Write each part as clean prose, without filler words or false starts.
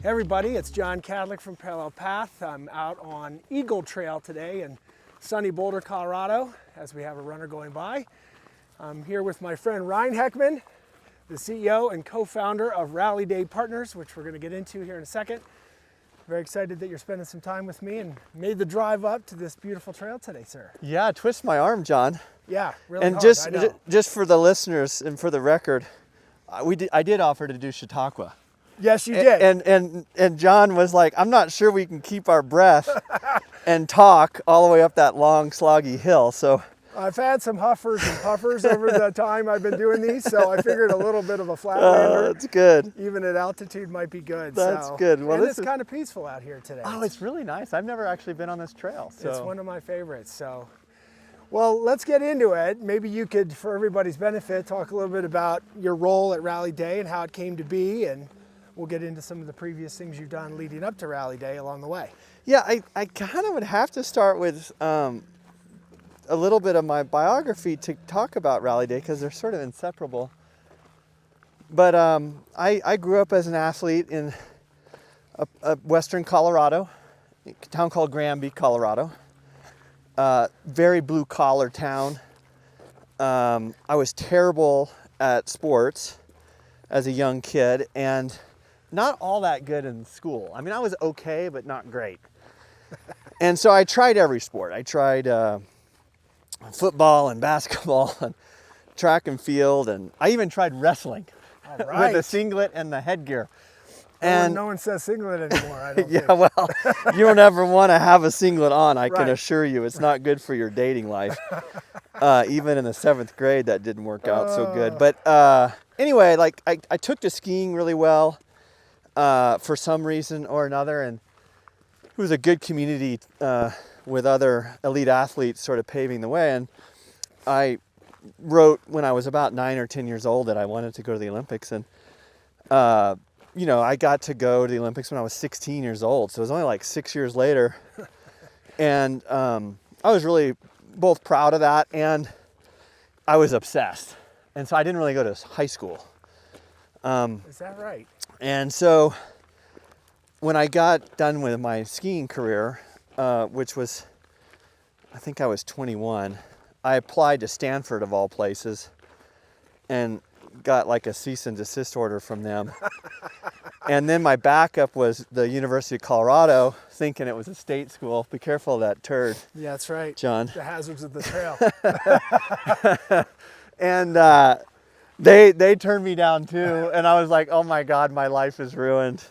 Hey everybody, it's John Kadlic from Parallel Path. I'm out on Eagle Trail today in sunny Boulder, Colorado, as we have a runner going by. I'm here with my friend Ryan Heckman, the CEO and co-founder of RallyDay Partners, which we're going to get into here in a second. Very excited that you're spending some time with me and made the drive up to this beautiful trail today, sir. Yeah, twist my arm, John. Yeah, really and hard, I know. just for the listeners and for the record, I did offer to do Chautauqua. Yes, you did. And John was like, I'm not sure we can keep our breath and talk all the way up that long, sloggy hill. So I've had some huffers and puffers over the time I've been doing these, so I figured a little bit of a flatlander, that's good. even at altitude, might be good. That's good. Well, and it's kind of peaceful out here today. Oh, it's really nice. I've never actually been on this trail. So. It's one of my favorites. So, well, let's get into it. Maybe you could, for everybody's benefit, talk a little bit about your role at RallyDay and how it came to be, and we'll get into some of the previous things you've done leading up to RallyDay along the way. Yeah, I kind of would have to start with a little bit of my biography to talk about RallyDay because they're sort of inseparable. But I grew up as an athlete in western Colorado, a town called Granby, Colorado. Very blue collar town. I was terrible at sports as a young kid and not all that good in school. I mean, I was okay, but not great. And so I tried every sport. I tried football and basketball and track and field, and I even tried wrestling with the singlet and the headgear. And no one says singlet anymore, I don't yeah, think. well, you don't ever want to have a singlet on, I can assure you. It's not good for your dating life. Even in the 7th grade, that didn't work out so good. But anyway, like I took to skiing really well for some reason or another, and it was a good community with other elite athletes sort of paving the way. And I wrote when I was about 9 or 10 years old that I wanted to go to the Olympics, and you know, I got to go to the Olympics when I was 16 years old, so it was only like 6 years later. And I was really both proud of that and I was obsessed. And so I didn't really go to high school. Is that right? And so when I got done with my skiing career, which was, I think I was 21, I applied to Stanford of all places and got like a cease and desist order from them. And then my backup was the University of Colorado, thinking it was a state school. Be careful of that turd. Yeah, that's right. John. The hazards of the trail. And they turned me down too. And I was like, oh my God, my life is ruined.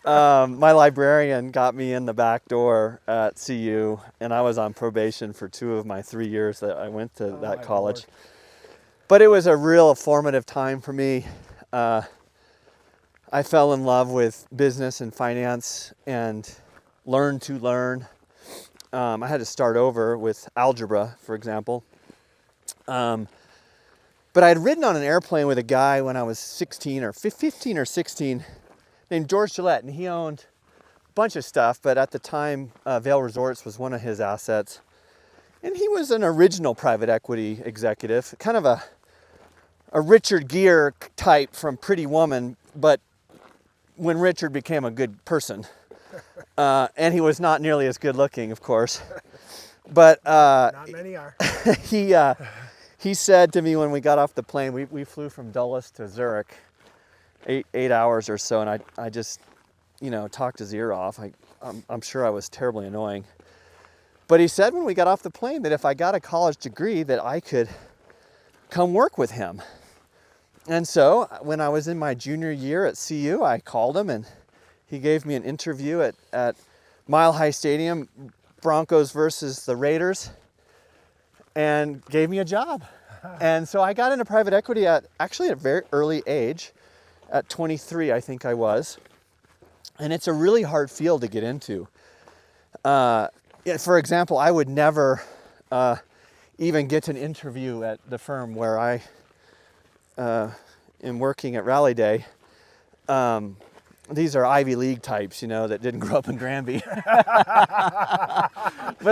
My librarian got me in the back door at CU, and I was on probation for 2 of my 3 years that I went to that college. Lord. But it was a real formative time for me. I fell in love with business and finance and learned to learn. I had to start over with algebra, for example. But I had ridden on an airplane with a guy when I was 16 or 15 or 16 named George Gillette, and he owned a bunch of stuff, but at the time, Vail Resorts was one of his assets. And he was an original private equity executive, kind of a Richard Gere type from Pretty Woman, but when Richard became a good person. And he was not nearly as good looking, of course. But Not many are. he said to me when we got off the plane, we flew from Dulles to Zurich, eight hours or so, and I just, you know, talked his ear off. I'm sure I was terribly annoying. But he said when we got off the plane that if I got a college degree that I could come work with him. And so when I was in my junior year at CU, I called him and he gave me an interview at Mile High Stadium, Broncos versus the Raiders, and gave me a job. And so I got into private equity at a very early age, at 23 I think I was. And it's a really hard field to get into. For example, I would never even get an interview at the firm where I am working at RallyDay. These are Ivy League types, you know, that didn't grow up in Granby. But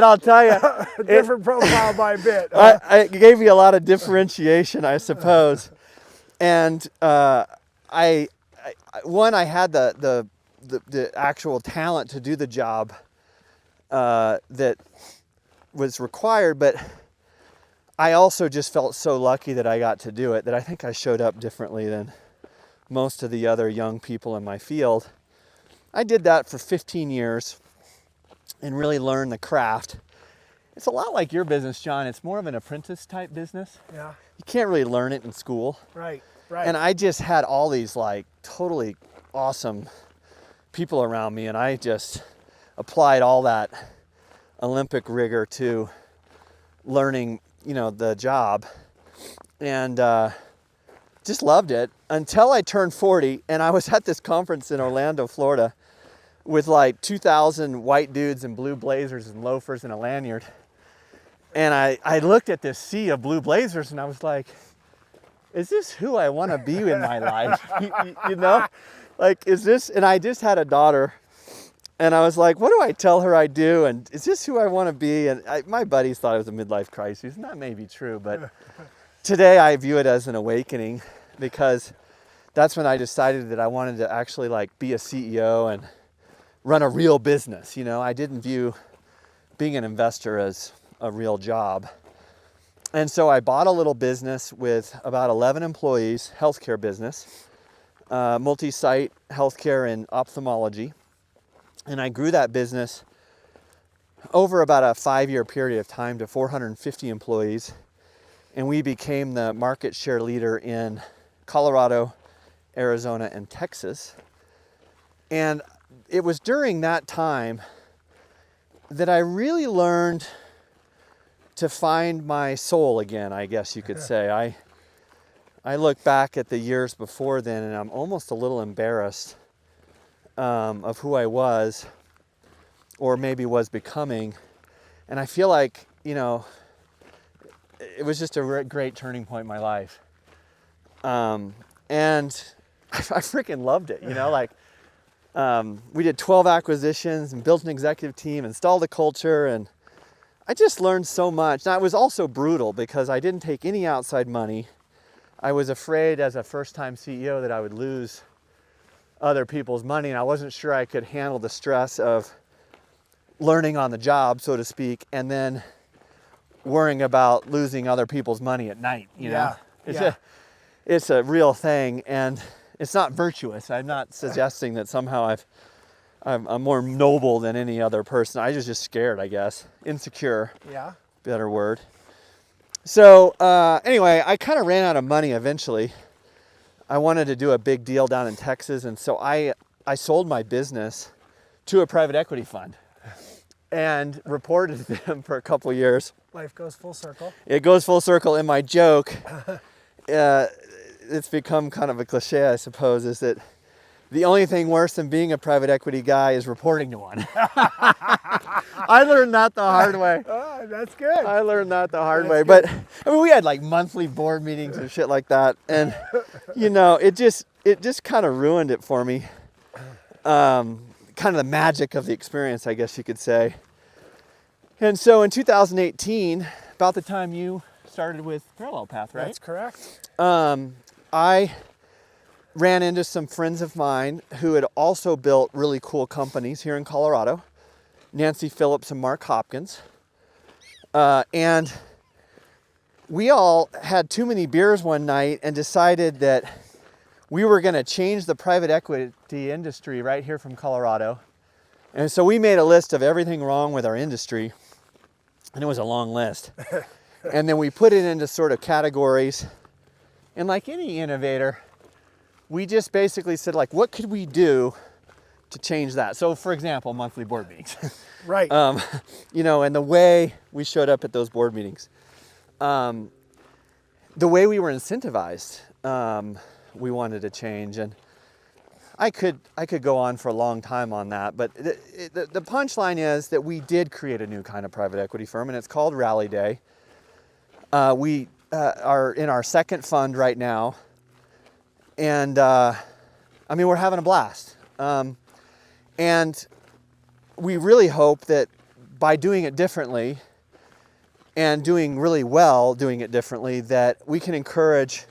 I'll tell you, Different profile by a bit. it gave me a lot of differentiation, I suppose. And I had the the actual talent to do the job that was required, but I also just felt so lucky that I got to do it that I think I showed up differently than most of the other young people in my field. I did that for 15 years and really learned the craft. It's a lot like your business, John. It's more of an apprentice type business. Yeah. You can't really learn it in school. Right. Right. And I just had all these like totally awesome people around me, and I just applied all that Olympic rigor to learning, the job, and just loved it until I turned 40, and I was at this conference in Orlando, Florida, with like 2,000 white dudes in blue blazers and loafers and a lanyard. And I looked at this sea of blue blazers and I was like, is this who I want to be in my life? Like, is this, and I just had a daughter, and I was like, what do I tell her I do? And is this who I want to be? And my buddies thought it was a midlife crisis, and that may be true, but today I view it as an awakening, because that's when I decided that I wanted to actually like be a CEO and run a real business. I didn't view being an investor as a real job. And so I bought a little business with about 11 employees, healthcare business, multi-site healthcare and ophthalmology. And I grew that business over about a 5-year period of time to 450 employees. And we became the market share leader in Colorado, Arizona, and Texas. And it was during that time that I really learned to find my soul again, I guess you could say. I look back at the years before then, and I'm almost a little embarrassed of who I was, or maybe was becoming. And I feel like, it was just a great turning point in my life. And I freaking loved it, we did 12 acquisitions and built an executive team, installed a culture, and I just learned so much. Now, it was also brutal because I didn't take any outside money. I was afraid as a first-time CEO that I would lose other people's money, and I wasn't sure I could handle the stress of learning on the job, so to speak, and then worrying about losing other people's money at night, It's a real thing, and it's not virtuous. I'm not suggesting that somehow I'm more noble than any other person. I was just scared, I guess. Insecure. Yeah. Better word. So anyway, I kind of ran out of money eventually. I wanted to do a big deal down in Texas, and so I sold my business to a private equity fund and reported to them for a couple of years. Life goes full circle. It goes full circle, and my joke, it's become kind of a cliche, I suppose, is that the only thing worse than being a private equity guy is reporting to one. I learned that the hard way. Oh, that's good. I learned that the hard way. Good. But we had like monthly board meetings and shit like that. And, it just kind of ruined it for me. Kind of the magic of the experience, I guess you could say. And so in 2018, about the time you started with Parallel Path, right? That's correct. I ran into some friends of mine who had also built really cool companies here in Colorado, Nancy Phillips and Mark Hopkins. And we all had too many beers one night and decided that we were going to change the private equity industry right here from Colorado. And so we made a list of everything wrong with our industry, and it was a long list. And then we put it into sort of categories. And like any innovator, we just basically said, like, what could we do to change that? So, for example, monthly board meetings. Right. And the way we showed up at those board meetings, the way we were incentivized, we wanted to change. And I could go on for a long time on that, but the punchline is that we did create a new kind of private equity firm, and it's called RallyDay. We are in our second fund right now. And we're having a blast. And we really hope that by doing it differently and doing really well doing it differently, that we can encourage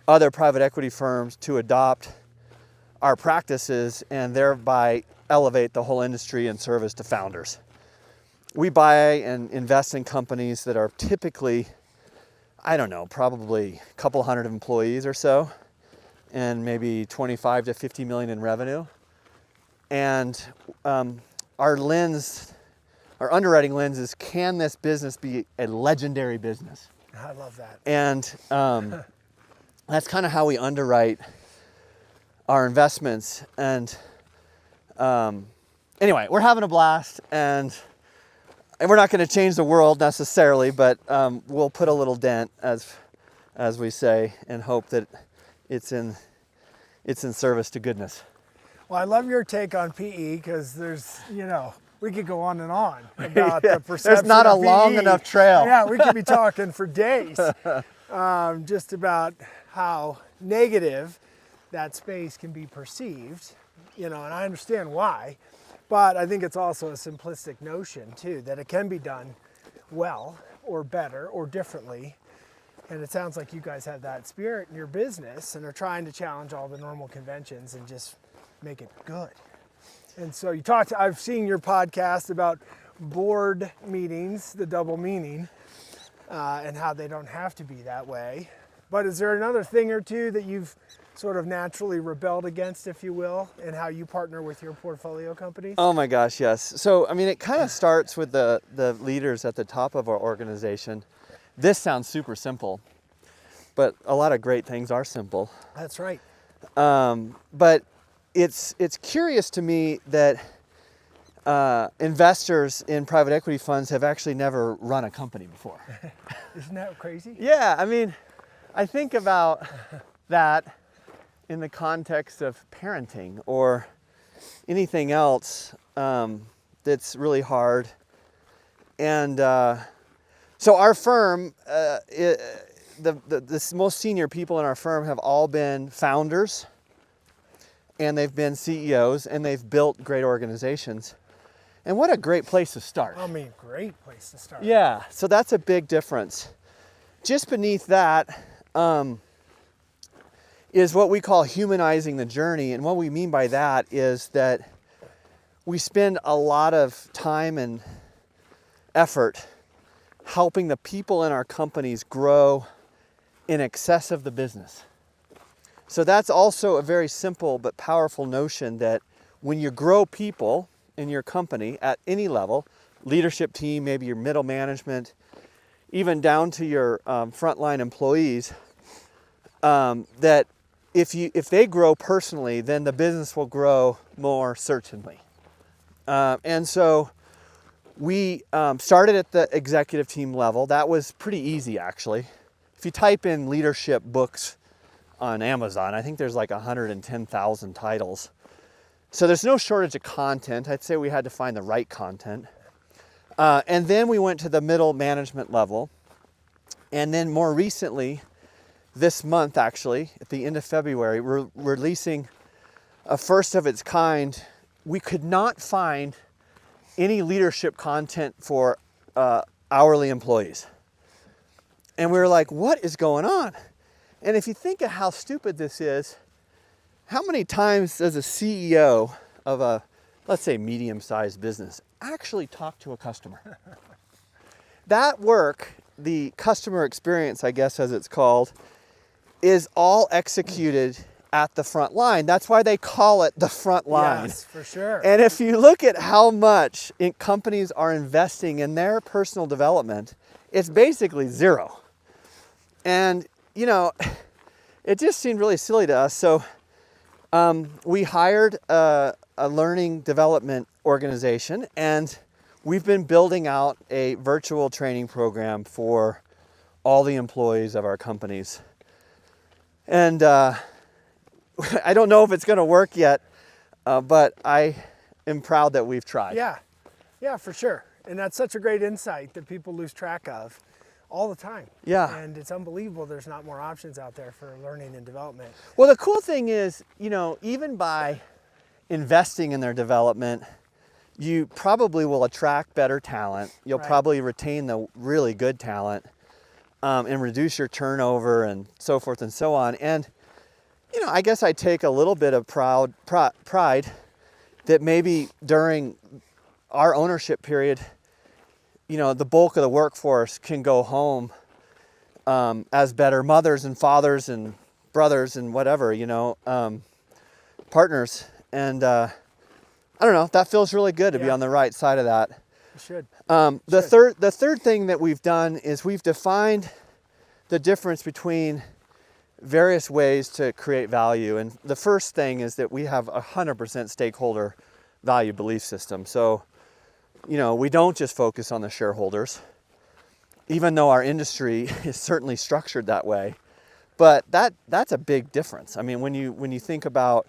other private equity firms to adopt our practices and thereby elevate the whole industry and service to founders. We buy and invest in companies that are typically, I don't know, probably a couple hundred employees or so, and maybe 25 to 50 million in revenue. And our underwriting lens is, can this business be a legendary business? I love that. And that's kind of how we underwrite our investments. And anyway, we're having a blast, and we're not going to change the world necessarily, but we'll put a little dent, as we say, and hope that it's in service to goodness. Well, I love your take on PE, because there's, we could go on and on about the perception There's not a of long PE. enough trail. Yeah, we could be talking for days just about how negative that space can be perceived, and I understand why, but I think it's also a simplistic notion too, that it can be done well or better or differently. And it sounds like you guys have that spirit in your business and are trying to challenge all the normal conventions and just make it good. And so I've seen your podcast about board meetings, the double meaning, and how they don't have to be that way. But is there another thing or two that you've sort of naturally rebelled against, if you will, in how you partner with your portfolio companies? Oh my gosh, yes. So, it kind of starts with the leaders at the top of our organization. This sounds super simple, but a lot of great things are simple. That's right. But it's curious to me that investors in private equity funds have actually never run a company before. Isn't that crazy? Yeah, I think about that in the context of parenting or anything else that's really hard. And so our firm, the most senior people in our firm have all been founders, and they've been CEOs, and they've built great organizations. And what a great place to start. Great place to start. Yeah, so that's a big difference. Just beneath that is what we call humanizing the journey. And what we mean by that is that we spend a lot of time and effort helping the people in our companies grow in excess of the business. So that's also a very simple but powerful notion, that when you grow people in your company at any level, leadership team, maybe your middle management, even down to your frontline employees, that if they grow personally, then the business will grow more certainly. And so we started at the executive team level. That was pretty easy, actually. If you type in leadership books on Amazon, I think there's like 110,000 titles. So there's no shortage of content. I'd say we had to find the right content. And then we went to the middle management level. And then more recently, this month actually, at the end of February, we're releasing a first of its kind. We could not find any leadership content for hourly employees. And we were like, what is going on? And if you think of how stupid this is, how many times does a CEO of a, let's say, medium-sized business actually talk to a customer? That work, the customer experience, I guess as it's called, is all executed at the front line. That's why they call it the front line. Yes, for sure. And if you look at how much companies are investing in their personal development, it's basically zero. And, it just seemed really silly to us. So we hired a learning development organization, and we've been building out a virtual training program for all the employees of our companies. And I don't know if it's going to work yet, but I am proud that we've tried. Yeah, for sure. And that's such a great insight that people lose track of all the time. Yeah. And it's unbelievable there's not more options out there for learning and development. Well, the cool thing is, even by investing in their development, you probably will attract better talent. You'll probably retain the really good talent, and reduce your turnover and so forth and so on. And I guess I take a little bit of pride that maybe during our ownership period, the bulk of the workforce can go home as better mothers and fathers and brothers and whatever, partners. And I don't know, that feels really good to be on the right side of that. You should. The third thing that we've done is we've defined the difference between various ways to create value. And the first thing is that we have 100% stakeholder value belief system. So, we don't just focus on the shareholders, even though our industry is certainly structured that way. But that's a big difference. I mean, when you think about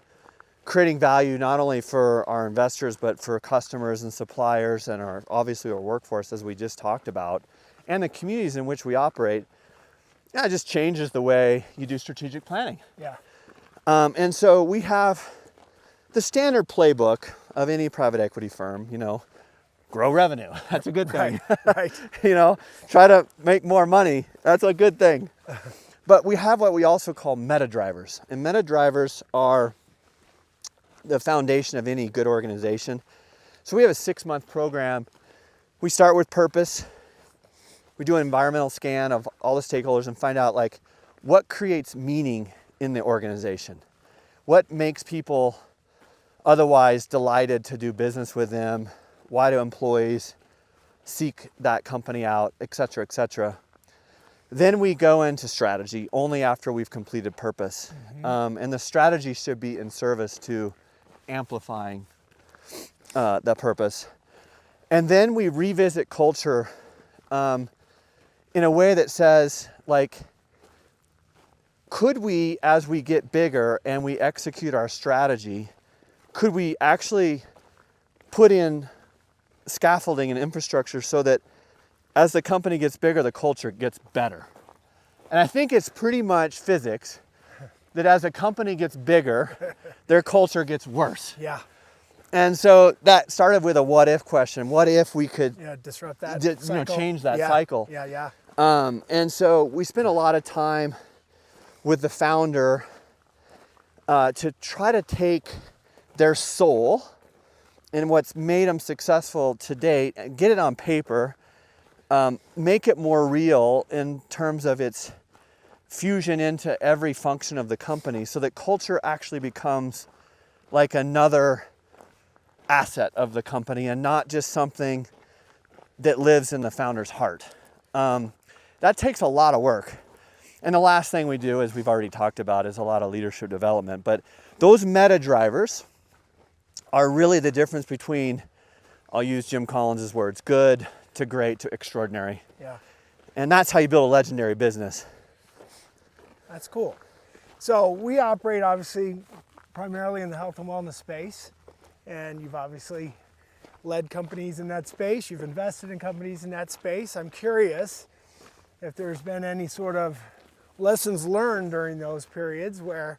creating value not only for our investors, but for customers and suppliers and obviously our workforce, as we just talked about, and the communities in which we operate, it just changes the way you do strategic planning. Yeah. And so we have the standard playbook of any private equity firm, grow revenue. That's a good thing. Right. Try to make more money. That's a good thing. But we have what we also call meta drivers. And meta drivers are the foundation of any good organization. So we have a 6-month program. We start with purpose. We do an environmental scan of all the stakeholders and find out what creates meaning in the organization. What makes people otherwise delighted to do business with them? Why do employees seek that company out, et cetera, et cetera. Then we go into strategy only after we've completed purpose. And the strategy should be in service to amplifying the purpose. And then we revisit culture in a way that says, could we, as we get bigger and we execute our strategy, could we actually put in scaffolding and infrastructure so that as the company gets bigger, the culture gets better? And I think it's pretty much physics that as a company gets bigger, their culture gets worse. Yeah. And so that started with a what if question. What if we could disrupt that change that cycle? Yeah. And so we spent a lot of time with the founder to try to take their soul and what's made them successful to date, and get it on paper, make it more real in terms of its fusion into every function of the company so that culture actually becomes like another asset of the company and not just something that lives in the founder's heart. That takes a lot of work. And the last thing we do, as we've already talked about, is a lot of leadership development. But those meta drivers are really the difference between, I'll use Jim Collins' words, good to great to extraordinary. Yeah. And that's how you build a legendary business. That's cool. So we operate obviously primarily in the health and wellness space, and you've obviously led companies in that space. You've invested in companies in that space. I'm curious if there's been any sort of lessons learned during those periods where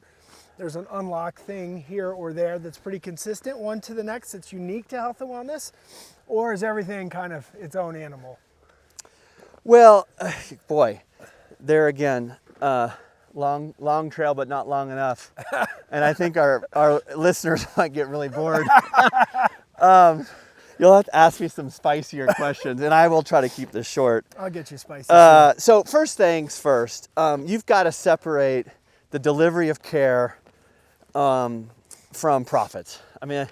there's an unlocked thing here or there that's pretty consistent, one to the next, that's unique to health and wellness, or is everything kind of its own animal? Well, boy, there again, long trail, but not long enough. And I think our listeners might get really bored. You'll have to ask me some spicier questions, and I will try to keep this short. I'll get you spicy. So first things first, you've got to separate the delivery of care from profits. I mean,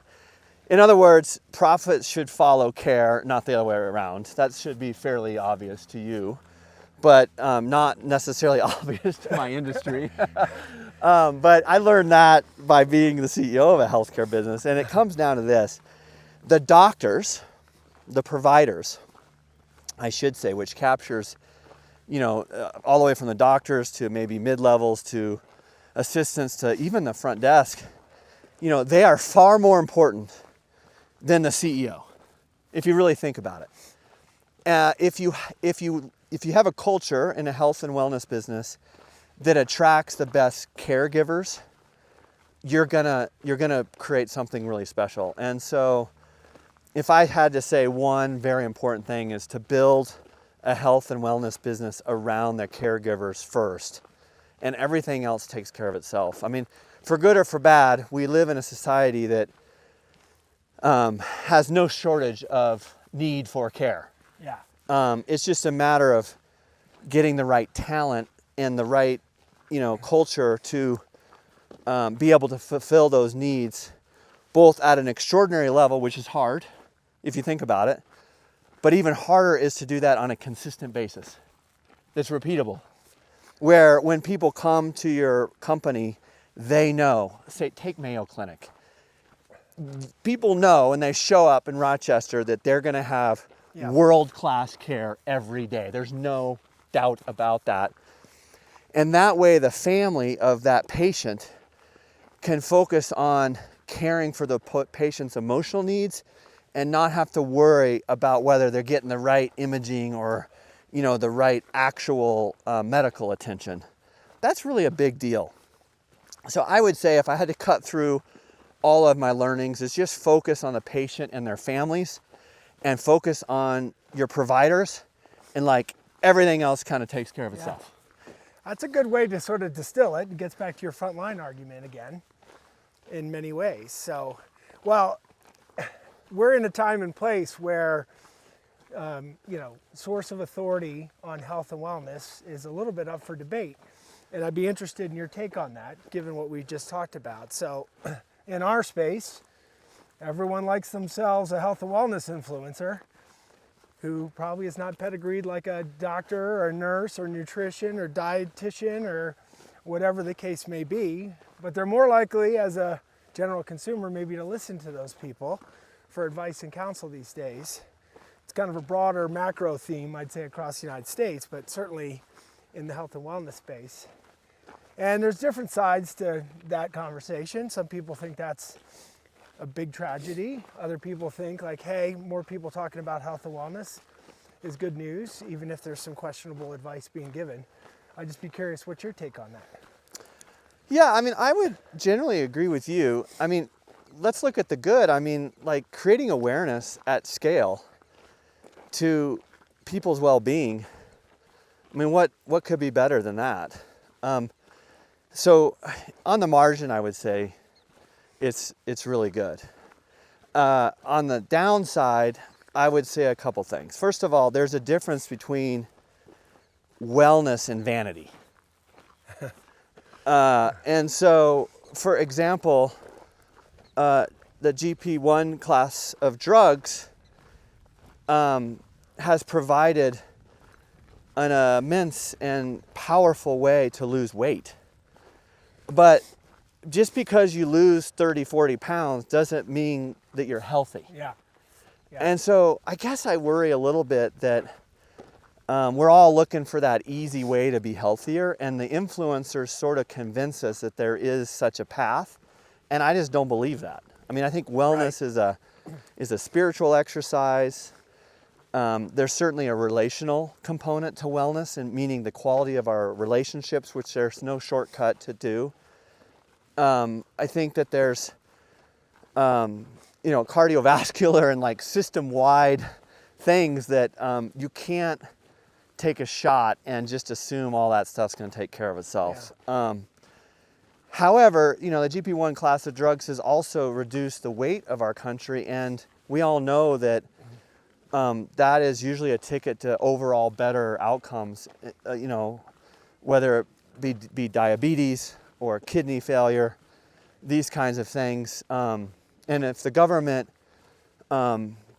in other words, profits should follow care, not the other way around. That should be fairly obvious to you, but not necessarily obvious to my industry. But I learned that by being the CEO of a healthcare business, and it comes down to this. The doctors, the providers, I should say, which captures, all the way from the doctors to maybe mid-levels to assistants to even the front desk, they are far more important than the CEO, if you really think about it. If you have a culture in a health and wellness business that attracts the best caregivers, you're gonna create something really special. And so, if I had to say one very important thing is to build a health and wellness business around the caregivers first, and everything else takes care of itself. I mean, for good or for bad, we live in a society that has no shortage of need for care. Yeah. It's just a matter of getting the right talent and the right, culture to be able to fulfill those needs, both at an extraordinary level, which is hard, if you think about it, but even harder is to do that on a consistent basis that's repeatable. Where when people come to your company, they know, say, take Mayo Clinic. People know when they show up in Rochester that they're going to have world-class care every day. There's no doubt about that. And that way the family of that patient can focus on caring for the patient's emotional needs and not have to worry about whether they're getting the right imaging or, the right actual medical attention. That's really a big deal. So I would say if I had to cut through all of my learnings, is just focus on the patient and their families and focus on your providers, and like everything else kind of takes care of itself. That's a good way to sort of distill it. It gets back to your frontline argument again in many ways. So, well, we're in a time and place where, source of authority on health and wellness is a little bit up for debate. And I'd be interested in your take on that, given what we just talked about. So in our space, everyone likes themselves a health and wellness influencer who probably is not pedigreed like a doctor or a nurse or nutrition or dietitian or whatever the case may be, but they're more likely as a general consumer maybe to listen to those people for advice and counsel these days. It's kind of a broader macro theme, I'd say, across the United States, but certainly in the health and wellness space. And there's different sides to that conversation. Some people think that's a big tragedy. Other people think like, hey, more people talking about health and wellness is good news, even if there's some questionable advice being given. I'd just be curious what's your take on that? Yeah, I mean, I would generally agree with you. I mean, let's look at the good. I mean, like creating awareness at scale to people's well-being. I mean, what could be better than that? So on the margin, I would say it's really good. On the downside, I would say a couple things. First of all, there's a difference between wellness and vanity. And so, for example, the GP1 class of drugs has provided an immense and powerful way to lose weight. But just because you lose 30, 40 pounds doesn't mean that you're healthy. Yeah. And so I guess I worry a little bit that we're all looking for that easy way to be healthier, and the influencers sort of convince us that there is such a path, and I just don't believe that. I mean, I think wellness is a spiritual exercise. There's certainly a relational component to wellness, and meaning the quality of our relationships, which there's no shortcut to do. I think that there's, cardiovascular and like system-wide things that you can't take a shot and just assume all that stuff's going to take care of itself. Yeah. However, the GP1 class of drugs has also reduced the weight of our country, and we all know that that is usually a ticket to overall better outcomes, whether it be diabetes or kidney failure, these kinds of things. And if the government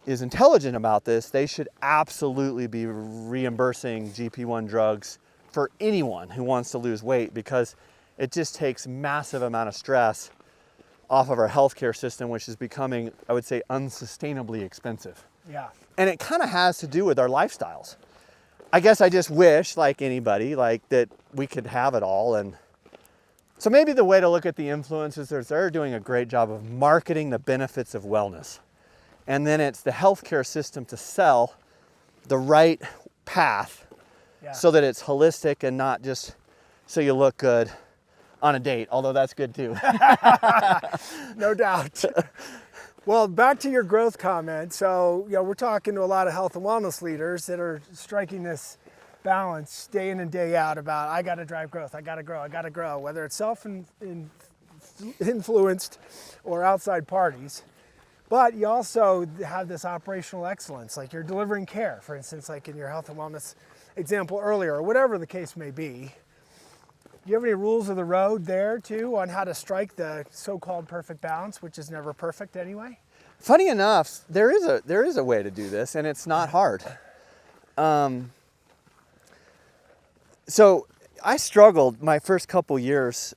is intelligent about this, they should absolutely be reimbursing GP1 drugs for anyone who wants to lose weight, because it just takes massive amount of stress off of our healthcare system, which is becoming, I would say, unsustainably expensive. Yeah. And it kind of has to do with our lifestyles. I guess I just wish, like anybody, like that we could have it all. And so maybe the way to look at the influencers is they're doing a great job of marketing the benefits of wellness. And then it's the healthcare system to sell the right path so that it's holistic and not just so you look good on a date, although that's good too. No doubt. Well, back to your growth comment. So, we're talking to a lot of health and wellness leaders that are striking this balance day in and day out about I got to drive growth, I got to grow, whether it's self-influenced or outside parties. But you also have this operational excellence, like you're delivering care, for instance, like in your health and wellness example earlier, or whatever the case may be. Do you have any rules of the road there too on how to strike the so-called perfect balance, which is never perfect anyway? Funny enough, there is a way to do this, and it's not hard. So I struggled my first couple years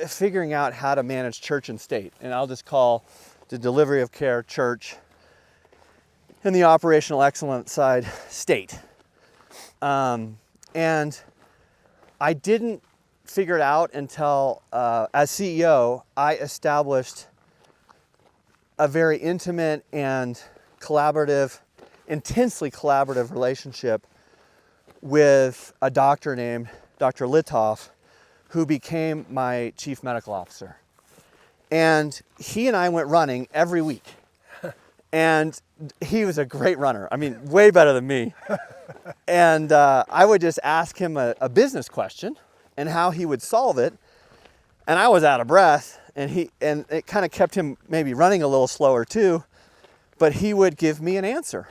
figuring out how to manage church and state, and I'll just call the delivery of care church and the operational excellence side state. And I didn't figure it out until, as CEO, I established a very intimate and collaborative, intensely collaborative relationship with a doctor named Dr. Litoff, who became my chief medical officer. And he and I went running every week. And he was a great runner. I mean, way better than me. And I would just ask him a business question and how he would solve it. And I was out of breath, and it kind of kept him maybe running a little slower too, but he would give me an answer.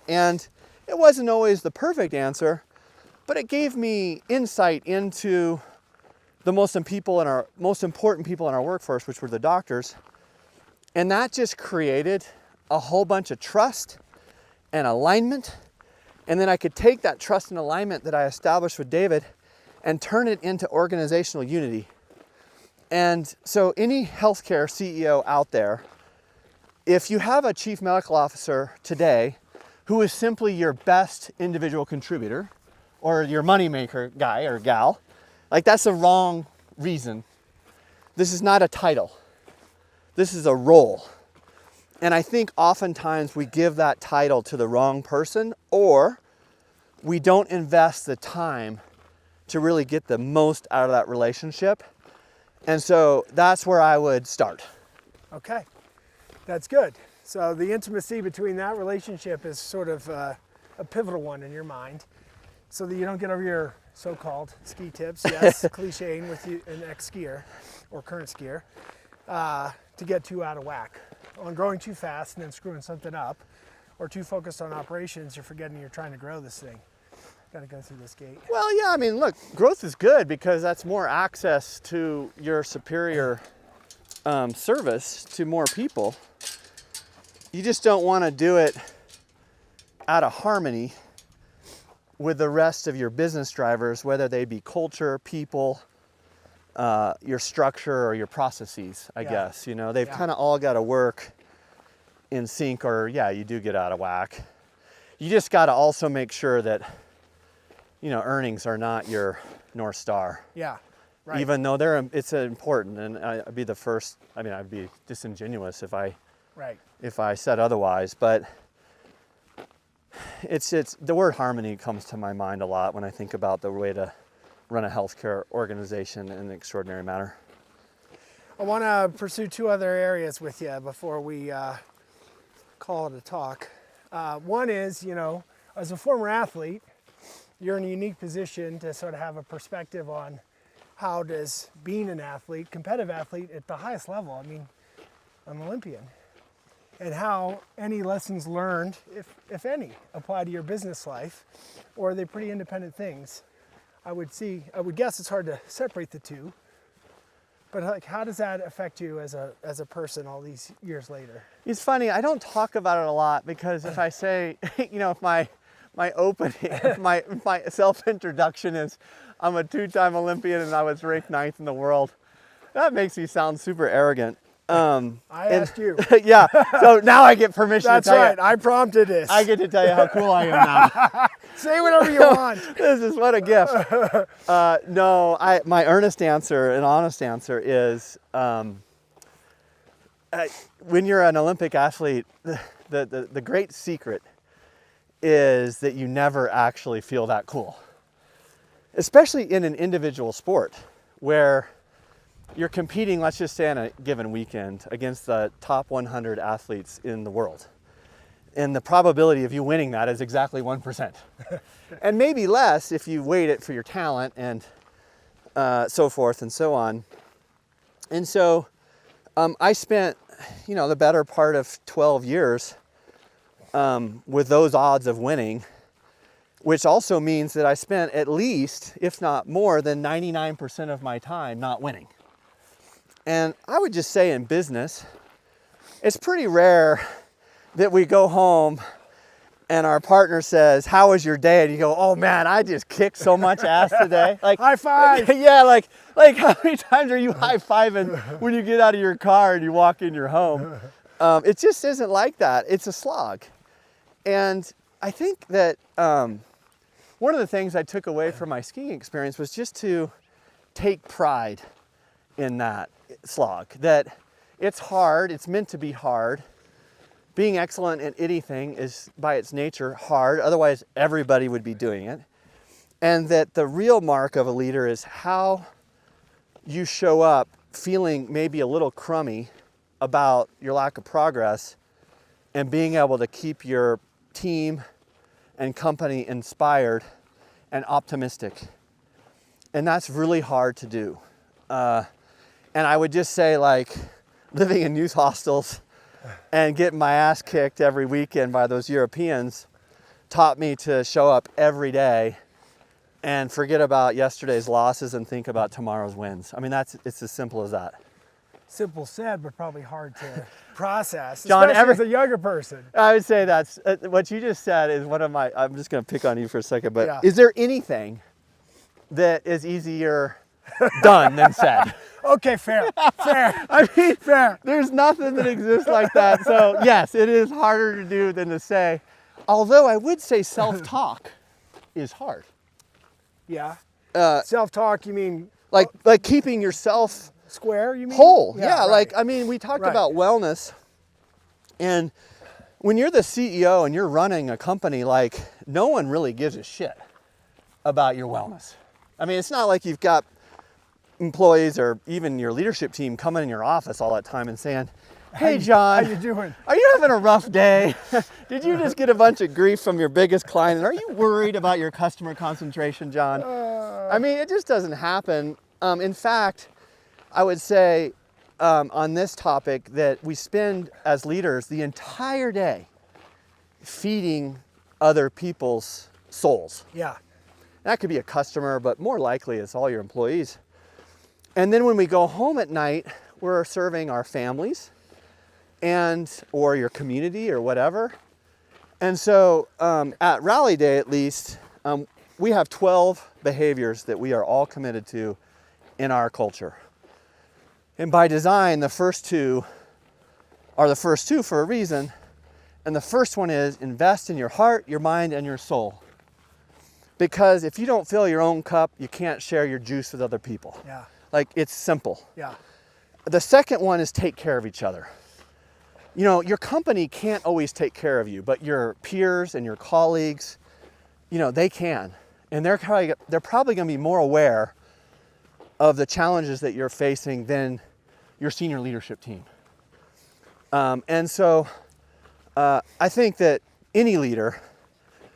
And it wasn't always the perfect answer, but it gave me insight into the most important people in our workforce, which were the doctors. And that just created a whole bunch of trust and alignment. And then I could take that trust and alignment that I established with David and turn it into organizational unity. And so any healthcare CEO out there, if you have a chief medical officer today who is simply your best individual contributor or your moneymaker guy or gal, like that's the wrong reason. This is not a title. This is a role. And I think oftentimes we give that title to the wrong person, or we don't invest the time to really get the most out of that relationship. And so that's where I would start. Okay, that's good. So the intimacy between that relationship is sort of a pivotal one in your mind, so that you don't get over your so-called ski tips, yes, clichéing with you, an ex-skier or current skier, to get too out of whack on growing too fast and then screwing something up, or too focused on operations, you're forgetting you're trying to grow this thing. Got to go through this gate. Well, yeah, I mean, look, growth is good because that's more access to your superior service to more people. You just don't want to do it out of harmony with the rest of your business drivers, whether they be culture, people, your structure, or your processes, I guess. You know, they've kind of all got to work in sync, or you do get out of whack. You just got to also make sure that, you know, earnings are not your North Star. Yeah, right. Even though it's important, and I'd be the first, I mean, I'd be disingenuous if I said otherwise, but it's the word harmony comes to my mind a lot when I think about the way to run a healthcare organization in an extraordinary manner. I want to pursue two other areas with you before we call it a talk. One is, you know, as a former athlete, you're in a unique position to sort of have a perspective on how does being an athlete, competitive athlete at the highest level, I mean, an Olympian, and how any lessons learned, if any, apply to your business life, or are they pretty independent things? I would guess it's hard to separate the two, but like, how does that affect you as a person all these years later? It's funny, I don't talk about it a lot because if I say, you know, if my opening, my self-introduction is, I'm a two-time Olympian and I was ranked 9th in the world, that makes me sound super arrogant. I asked you. Yeah, so now I get permission That's to tell right, you. I prompted this. I get to tell you how cool I am now. Say whatever you want. This is what a gift. No, my earnest answer and honest answer is, when you're an Olympic athlete, the great secret is that you never actually feel that cool. Especially in an individual sport where you're competing, let's just say on a given weekend, against the top 100 athletes in the world. and the probability of you winning that is exactly 1%. And maybe less if you weight it for your talent and so forth and so on. And so I spent, the better part of 12 years with those odds of winning, which also means that I spent at least, if not more than 99% of my time not winning. And I would just say in business, it's pretty rare that we go home and our partner says, "How was your day?" And you go, "Oh man, I just kicked so much ass today." Like, high five. Yeah, like how many times are you high-fiving when you get out of your car and you walk in your home? It just isn't like that. It's a slog. And I think that one of the things I took away from my skiing experience was just to take pride in that slog, that it's hard, it's meant to be hard. Being excellent at anything is by its nature hard, otherwise everybody would be doing it. And that the real mark of a leader is how you show up feeling maybe a little crummy about your lack of progress and being able to keep your team and company inspired and optimistic. And that's really hard to do. And I would just say, like, living in youth hostels and getting my ass kicked every weekend by those Europeans taught me to show up every day and forget about yesterday's losses and think about tomorrow's wins. I mean, it's as simple as that. Simple said, but probably hard to process, John, especially as a younger person. I would say that's what you just said is one of my, I'm just going to pick on you for a second, but Yeah. Is there anything that is easier done than said? Okay, fair. I mean, Fair. there's nothing that exists like that. So yes, it is harder to do than to say. Although I would say self-talk is hard. Yeah. Uh, Self-talk, you mean like keeping yourself square, you mean? whole. Yeah, right. like, I mean, we talked Right. about wellness. And when you're the CEO and you're running a company, like, no one really gives a shit about your wellness. I mean, it's not like you've got employees or even your leadership team coming in your office all that time and saying, "Hey, John, How you doing? are you having a rough day? Did you just get a bunch of grief from your biggest client? And are you worried about your customer concentration, John?" I mean, it just doesn't happen. In fact, I would say on this topic that we spend as leaders the entire day feeding other people's souls. Yeah. That could be a customer, but more likely it's all your employees. And then when we go home at night, we're serving our families or your community or whatever. And so at RallyDay, at least, we have 12 behaviors that we are all committed to in our culture. And by design, the first two are the first two for a reason. And the first one is invest in your heart, your mind, and your soul. Because if you don't fill your own cup, you can't share your juice with other people. Yeah. Like, it's simple. Yeah. The second one is take care of each other. You know, your company can't always take care of you, but your peers and your colleagues, they can. And they're probably going to be more aware of the challenges that you're facing than your senior leadership team. And so I think that any leader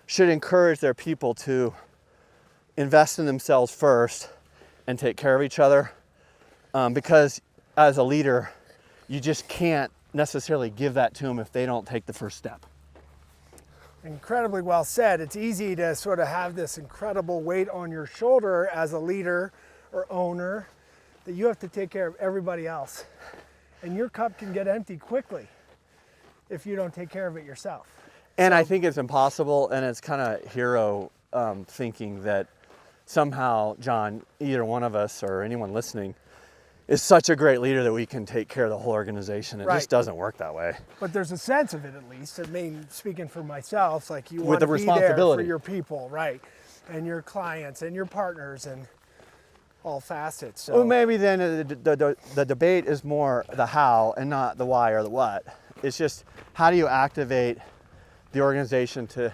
should encourage their people to invest in themselves first and take care of each other, because as a leader, you just can't necessarily give that to them if they don't take the first step. Incredibly well said. It's easy to sort of have this incredible weight on your shoulder as a leader or owner that you have to take care of everybody else. And your cup can get empty quickly if you don't take care of it yourself. And I think it's impossible, and it's kind of hero thinking that somehow, John, either one of us or anyone listening is such a great leader that we can take care of the whole organization. It Right. just doesn't work that way. But there's a sense of it, at least. I mean, speaking for myself, like, you With want the to be there for responsibility. your people, right? And your clients and your partners and all facets. So Well, maybe then the debate is more the how and not the why or the what. It's just, how do you activate the organization to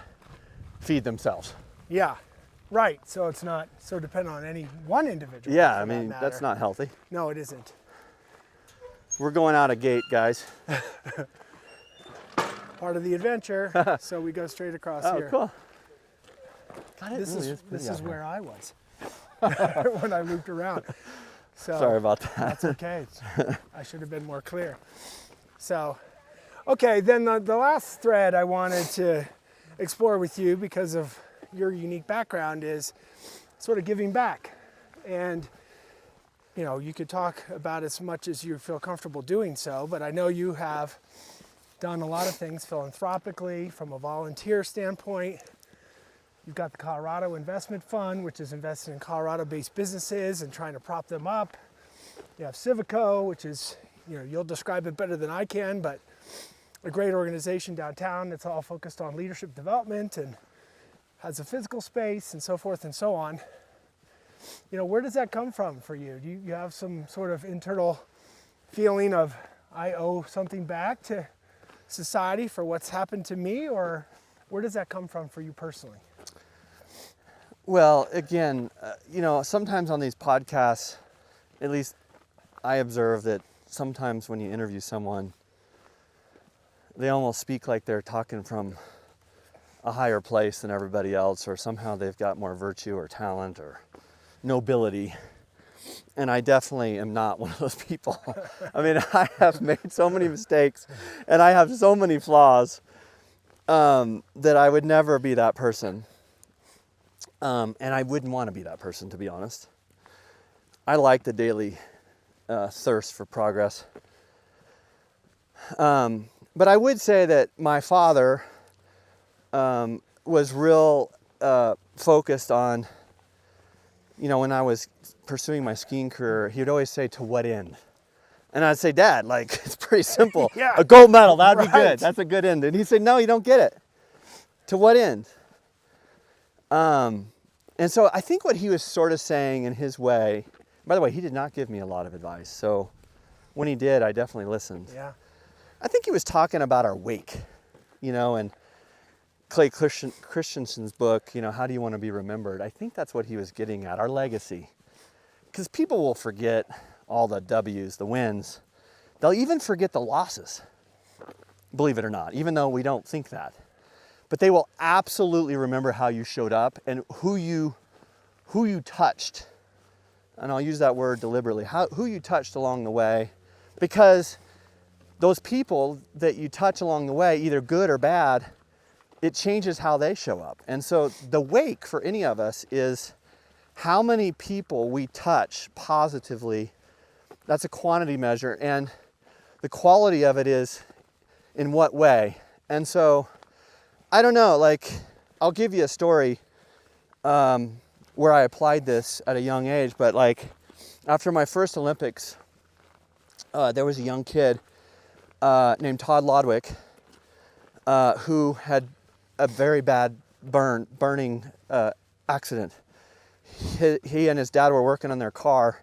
feed themselves? yeah, right. So it's not so dependent on any one individual. Yeah, for I that mean, matter. that's not healthy. No, it isn't. We're going out a gate, guys. part of the adventure. So we go straight across here. Oh, cool. God, This really is pretty this out is here. where I was when I looped around. So Sorry about that. that's okay. I should have been more clear. So, okay, then the last thread I wanted to explore with you, because of your unique background, is sort of giving back. And you know, you could talk about as much as you feel comfortable doing so, but I know you have done a lot of things philanthropically from a volunteer standpoint. You've got the Colorado Investment Fund, which is invested in Colorado-based businesses and trying to prop them up. You have Civico, which is, you know, you'll describe it better than I can, but a great organization downtown that's all focused on leadership development and has a physical space and so forth and so on. You know, where does that come from for you? Do you have some sort of internal feeling of, I owe something back to society for what's happened to me, or where does that come from for you personally? Well, again, you know, sometimes on these podcasts, at least I observe that sometimes when you interview someone, they almost speak like they're talking from a higher place than everybody else, or somehow they've got more virtue or talent or nobility. And I definitely am not one of those people. I mean, I have made so many mistakes and I have so many flaws that I would never be that person. And I wouldn't want to be that person, to be honest. I like the daily thirst for progress. But I would say that my father was real focused on, you know, when I was pursuing my skiing career, he would always say, to what end? And I'd say, Dad, like, it's pretty simple. Yeah. A gold medal, that'd be Right. good. That's a good end. And he'd say, no, you don't get it. To what end? And so I think what he was sort of saying in his way, by the way, he did not give me a lot of advice. So when he did, I definitely listened. Yeah. I think he was talking about our wake, you know, and Clay Christensen's book, you know, How Do You Want to Be Remembered? I think that's what he was getting at, our legacy. Because people will forget all the W's, the wins. They'll even forget the losses, believe it or not, even though we don't think that. But they will absolutely remember how you showed up and who you touched. And I'll use that word deliberately, who you touched along the way. Because those people that you touch along the way, either good or bad, it changes how they show up. And so the wake for any of us is how many people we touch positively. That's a quantity measure. And the quality of it is in what way. And so, I don't know, like, I'll give you a story where I applied this at a young age, but like after my first Olympics, there was a young kid named Todd Lodwick who had a very bad burning accident. He and his dad were working on their car,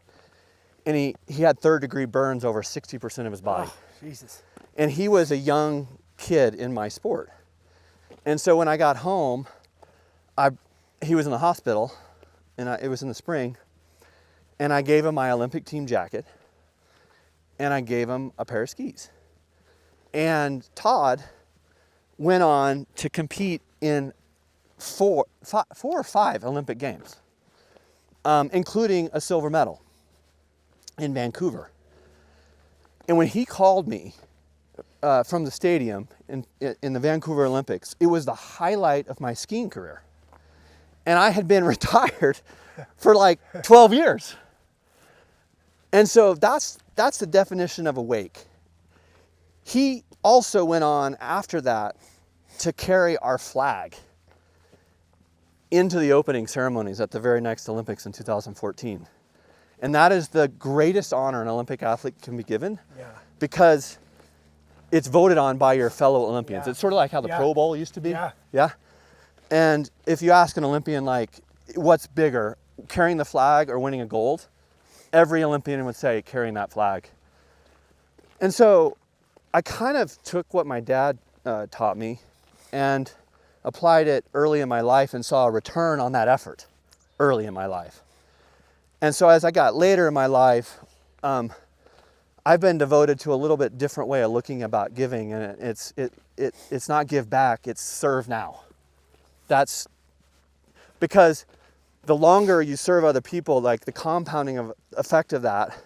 and he had third-degree burns over 60% of his body. Oh, Jesus. And he was a young kid in my sport. And so when I got home, he was in the hospital, and it was in the spring, and I gave him my Olympic team jacket, and I gave him a pair of skis. And Todd went on to compete in four or five Olympic Games, including a silver medal in Vancouver. And when he called me from the stadium in the Vancouver Olympics, it was the highlight of my skiing career. And I had been retired for like 12 years. And so that's the definition of a wake. He also went on after that to carry our flag into the opening ceremonies at the very next Olympics in 2014. And that is the greatest honor an Olympic athlete can be given, because it's voted on by your fellow Olympians. Yeah. It's sort of like how the Pro Bowl used to be. Yeah. And if you ask an Olympian, like, what's bigger, carrying the flag or winning a gold? Every Olympian would say carrying that flag. And so I kind of took what my dad taught me and applied it early in my life and saw a return on that effort early in my life. And so as I got later in my life, I've been devoted to a little bit different way of looking about giving, and it's not give back, it's serve now. That's because the longer you serve other people, like the compounding of effect of that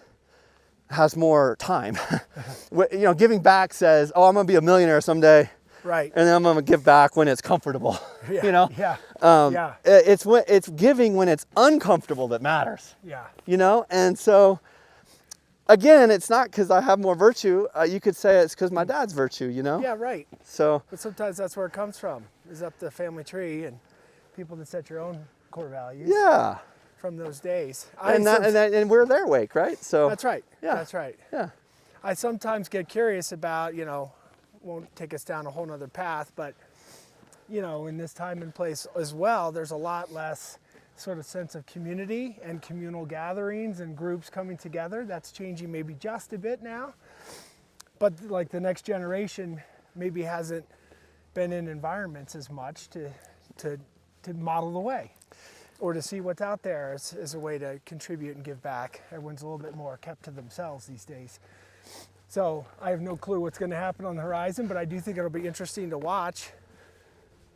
has more time. Giving back says, oh, I'm gonna be a millionaire someday. Right. And then I'm gonna give back when it's comfortable. Yeah. Yeah. It's giving when it's uncomfortable that matters. Yeah. And so again, it's not because I have more virtue. You could say it's because my dad's virtue. Yeah, right. So, but sometimes that's where it comes from, is up the family tree and people that set your own core values. Yeah. From those days. And we're their wake, right? So that's right. Yeah. That's right. Yeah. I sometimes get curious about, won't take us down a whole nother path, but in this time and place as well, there's a lot less sort of sense of community and communal gatherings and groups coming together. That's changing maybe just a bit now, but like the next generation maybe hasn't been in environments as much to model the way or to see what's out there as a way to contribute and give back. Everyone's a little bit more kept to themselves these days. So I have no clue what's going to happen on the horizon, but I do think it'll be interesting to watch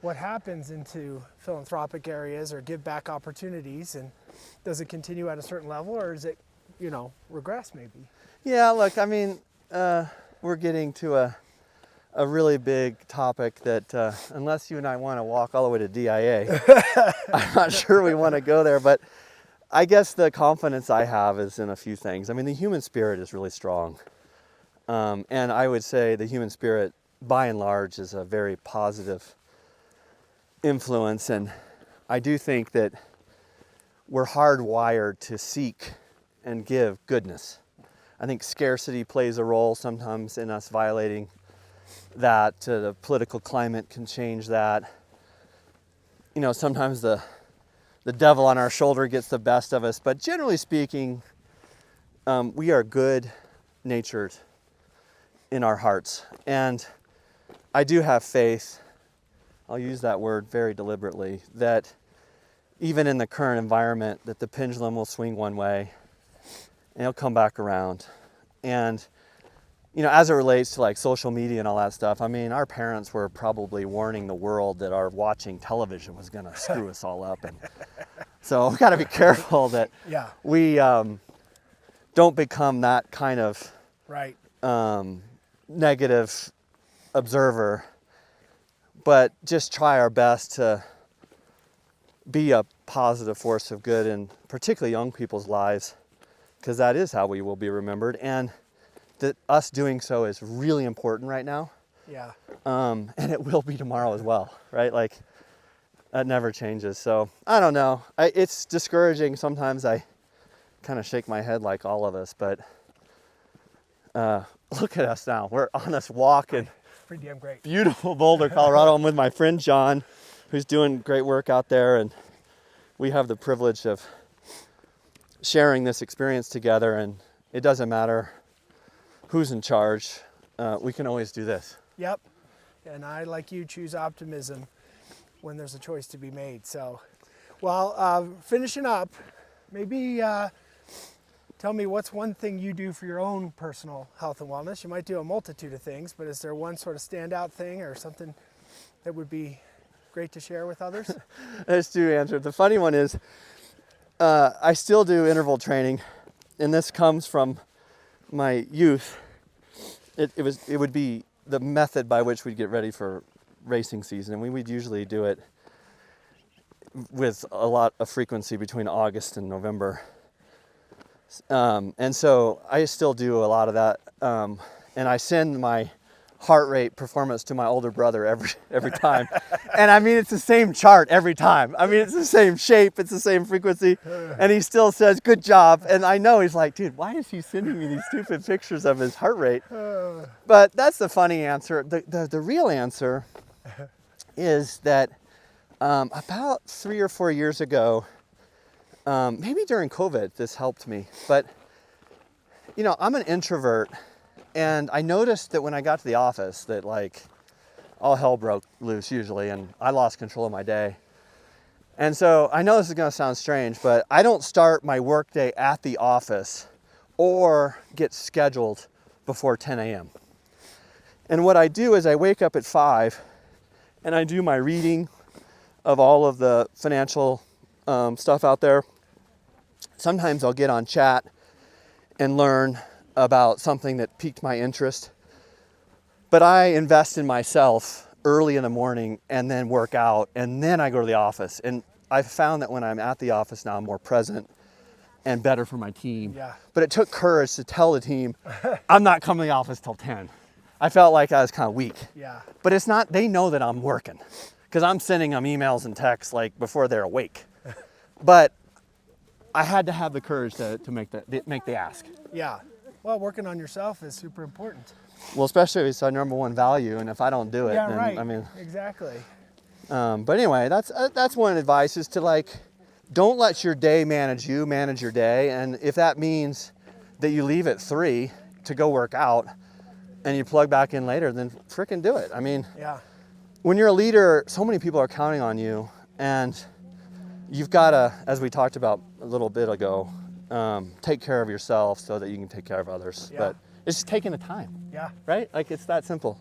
what happens into philanthropic areas or give back opportunities, and does it continue at a certain level, or is it, regress maybe? Yeah, look, I mean, we're getting to a really big topic that unless you and I want to walk all the way to DIA, I'm not sure we want to go there, but I guess the confidence I have is in a few things. I mean, the human spirit is really strong. And I would say the human spirit, by and large, is a very positive influence. And I do think that we're hardwired to seek and give goodness. I think scarcity plays a role sometimes in us violating that. The political climate can change that. Sometimes the devil on our shoulder gets the best of us. But generally speaking, we are good-natured in our hearts. And I do have faith, I'll use that word very deliberately, that even in the current environment, that the pendulum will swing one way and it'll come back around. And, as it relates to like social media and all that stuff, I mean, our parents were probably warning the world that our watching television was gonna screw us all up. And so we've got to be careful that we don't become that kind of right. Negative observer, but just try our best to be a positive force of good in particularly young people's lives, because that is how we will be remembered, and that us doing so is really important right now. Yeah. And it will be tomorrow as well, right? Like, that never changes. So I don't know. It's discouraging. Sometimes I kind of shake my head like all of us, but look at us now. We're on this walk in pretty damn great. Beautiful Boulder, Colorado. I'm with my friend John, who's doing great work out there, and we have the privilege of sharing this experience together, and it doesn't matter who's in charge. We can always do this. Yep. And I, like you, choose optimism when there's a choice to be made. So, well, finishing up, maybe tell me what's one thing you do for your own personal health and wellness. You might do a multitude of things, but is there one sort of standout thing or something that would be great to share with others? There's two answers. The funny one is I still do interval training, and this comes from my youth. It would be the method by which we'd get ready for racing season, and we would usually do it with a lot of frequency between August and November. And so I still do a lot of that, and I send my heart rate performance to my older brother every time. And I mean, it's the same chart every time. I mean, it's the same shape, it's the same frequency, and he still says, good job. And I know he's like, dude, why is he sending me these stupid pictures of his heart rate? But that's the funny answer. The real answer is that about 3 or 4 years ago, maybe during COVID, this helped me. But, I'm an introvert, and I noticed that when I got to the office that like all hell broke loose usually, and I lost control of my day. And so I know this is going to sound strange, but I don't start my workday at the office or get scheduled before 10 a.m. And what I do is I wake up at 5 and I do my reading of all of the financial stuff out there. Sometimes I'll get on chat and learn about something that piqued my interest. But I invest in myself early in the morning and then work out, and then I go to the office. And I've found that when I'm at the office now, I'm more present and better for my team. Yeah. But it took courage to tell the team, I'm not coming to the office till 10. I felt like I was kind of weak. Yeah. But it's not, they know that I'm working because I'm sending them emails and texts like before they're awake. But I had to have the courage to make the ask. Yeah. Well, working on yourself is super important. Well, especially if it's our number one value, and if I don't do it, Yeah, then right. I mean. Exactly. But anyway, that's one advice is to like, don't let your day manage you, manage your day. And if that means that you leave at 3 to go work out and you plug back in later, then frickin' do it. I mean, Yeah. when you're a leader, so many people are counting on you, and you've got to, as we talked about a little bit ago, take care of yourself so that you can take care of others. Yeah. But it's just taking the time, Yeah. right? Like it's that simple.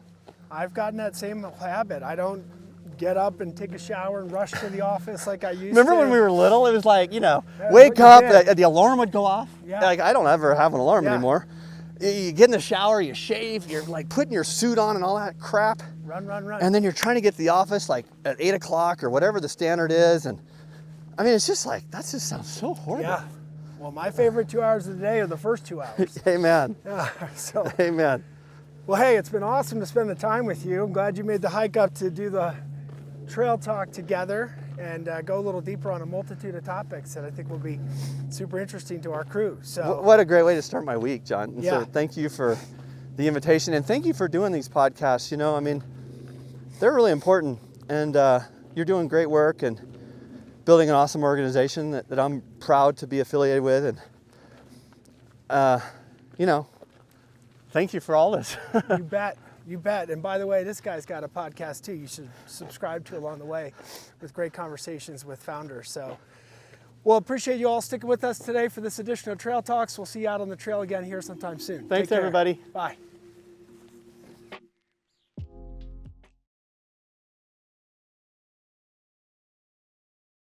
I've gotten that same habit. I don't get up and take a shower and rush to the office like I used Remember to. when we were little? It was like, you know, Yeah, wake what you up, did. the alarm would go off. Yeah. Like I don't ever have an alarm Yeah. anymore. You get in the shower, you shave, you're like putting your suit on and all that crap. Run, run, run. And then you're trying to get to the office like at 8 o'clock or whatever the standard is. And I mean, it's just like, that just sounds so horrible. Yeah. Well, my favorite 2 hours of the day are the first 2 hours. Amen. Yeah. So, Amen. well, hey, it's been awesome to spend the time with you. I'm glad you made the hike up to do the trail talk together and go a little deeper on a multitude of topics that I think will be super interesting to our crew. So, What a great way to start my week, John. And Yeah. so thank you for the invitation, and thank you for doing these podcasts. You know, I mean, they're really important, and you're doing great work and building an awesome organization that I'm proud to be affiliated with. And, you know, thank you for all this. you bet. You bet. And by the way, this guy's got a podcast too. You should subscribe to along the way with great conversations with founders. So, well, appreciate you all sticking with us today for this edition of Trail Talks. We'll see you out on the trail again here sometime soon. Thanks, Take care. everybody. Bye.